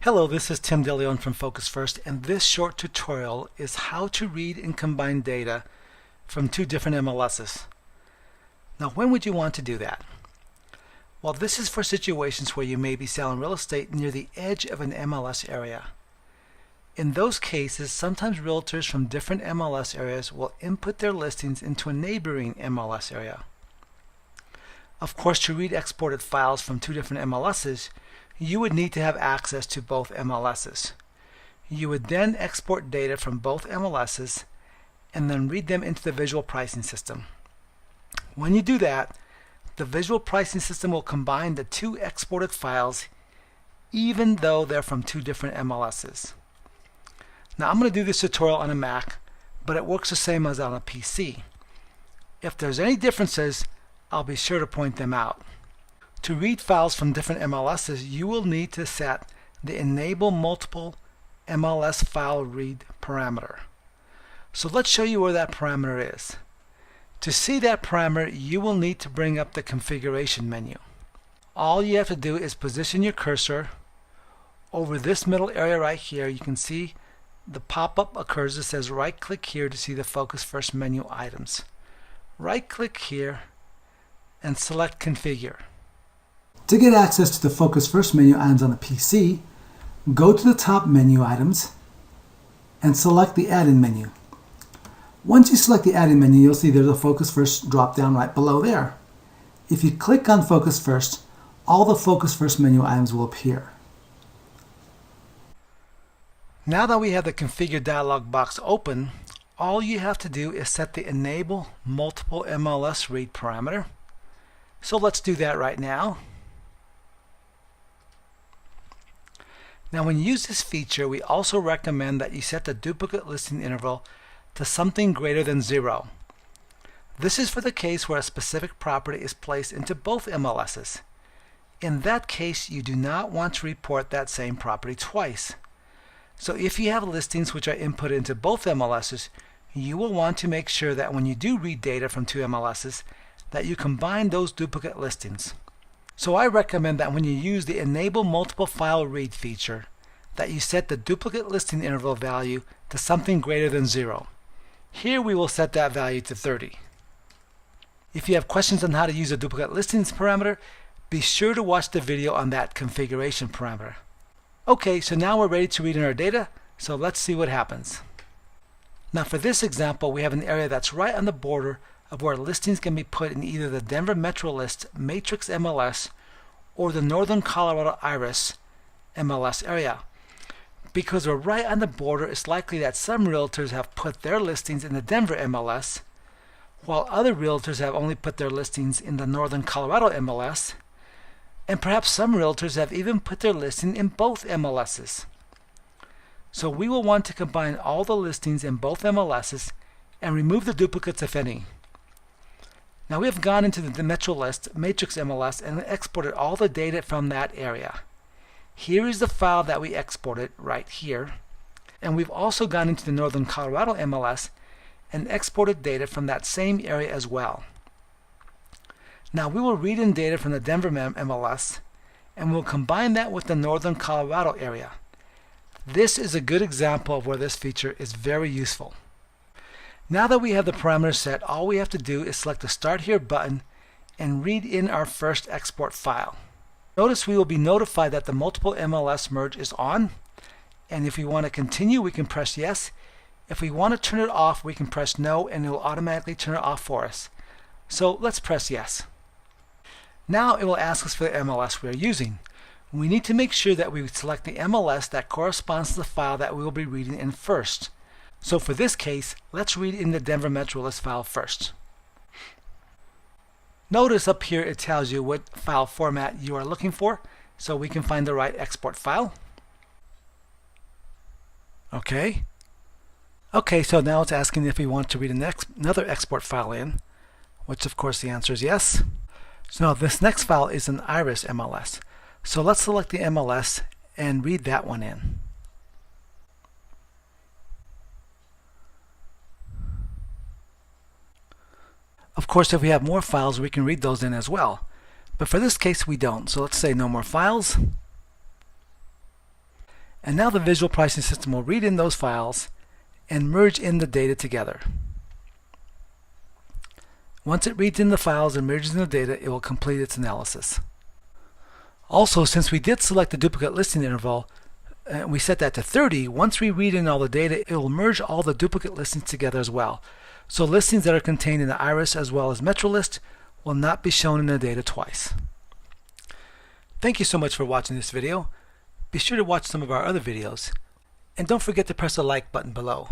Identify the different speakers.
Speaker 1: Hello, this is Tim DeLeon from Focus First, and this short tutorial is how to read and combine data from two different MLSs. Now, when would you want to do that? Well, this is for situations where you may be selling real estate near the edge of an MLS area. In those cases, sometimes realtors from different MLS areas will input their listings into a neighboring MLS area. Of course, to read exported files from two different MLSs, you would need to have access to both MLSs. You would then export data from both MLSs and then read them into the visual pricing system. When you do that, the visual pricing system will combine the two exported files even though they're from two different MLSs. Now, I'm going to do this tutorial on a Mac, but it works the same as on a PC. If there's any differences, I'll be sure to point them out. To read files from different MLSs, you will need to set the Enable Multiple MLS File Read parameter. So let's show you where that parameter is. To see that parameter, you will need to bring up the configuration menu. All you have to do is position your cursor over this middle area right here. You can see the pop-up occurs that says right-click here to see the Focus First menu items. Right-click here and select Configure.
Speaker 2: To get access to the Focus First menu items on the PC, go to the top menu items and select the add-in menu. Once you select the add-in menu, you'll see there's a Focus First drop-down right below there. If you click on Focus First, all the Focus First menu items will appear.
Speaker 1: Now that we have the Configure dialog box open, all you have to do is set the Enable Multiple MLS Read parameter. So let's do that right now. Now, when you use this feature, we also recommend that you set the duplicate listing interval to something greater than 0. This is for the case where a specific property is placed into both MLSs. In that case, you do not want to report that same property twice. So if you have listings which are input into both MLSs, you will want to make sure that when you do read data from two MLSs, that you combine those duplicate listings. So I recommend that when you use the Enable Multiple File Read feature, that you set the duplicate listing interval value to something greater than 0. Here we will set that value to 30. If you have questions on how to use a duplicate listings parameter, be sure to watch the video on that configuration parameter. Okay, so now we're ready to read in our data, so let's see what happens. Now, for this example, we have an area that's right on the border of where listings can be put in either the Denver Metro List Matrix MLS or the Northern Colorado Iris MLS area. Because we're right on the border, it's likely that some realtors have put their listings in the Denver MLS, while other realtors have only put their listings in the Northern Colorado MLS, and perhaps some realtors have even put their listing in both MLSs. So we will want to combine all the listings in both MLSs and remove the duplicates if any. Now, we have gone into the Metro List Matrix MLS and exported all the data from that area. Here is the file that we exported right here, and we've also gone into the Northern Colorado MLS and exported data from that same area as well. Now, we will read in data from the Denver MLS and we'll combine that with the Northern Colorado area. This is a good example of where this feature is very useful. Now that we have the parameters set, all we have to do is select the Start Here button and read in our first export file. Notice we will be notified that the multiple MLS merge is on, and if we want to continue, we can press yes. If we want to turn it off, we can press no, and it will automatically turn it off for us. So let's press yes. Now it will ask us for the MLS we are using. We need to make sure that we select the MLS that corresponds to the file that we will be reading in first. So for this case, let's read in the Denver Metro List file first. Notice up here it tells you what file format you are looking for, so we can find the right export file. Okay, so now it's asking if we want to read another export file in, which of course the answer is yes. So now this next file is an Iris MLS. So let's select the MLS and read that one in. Of course, if we have more files, we can read those in as well. But for this case, we don't. So let's say no more files. And now the visual pricing system will read in those files and merge in the data together. Once it reads in the files and merges in the data, it will complete its analysis. Also, since we did select the duplicate listing interval, and we set that to 30, once we read in all the data, it will merge all the duplicate listings together as well. So listings that are contained in the Iris as well as MetroList will not be shown in the data twice. Thank you so much for watching this video. Be sure to watch some of our other videos, and don't forget to press the like button below.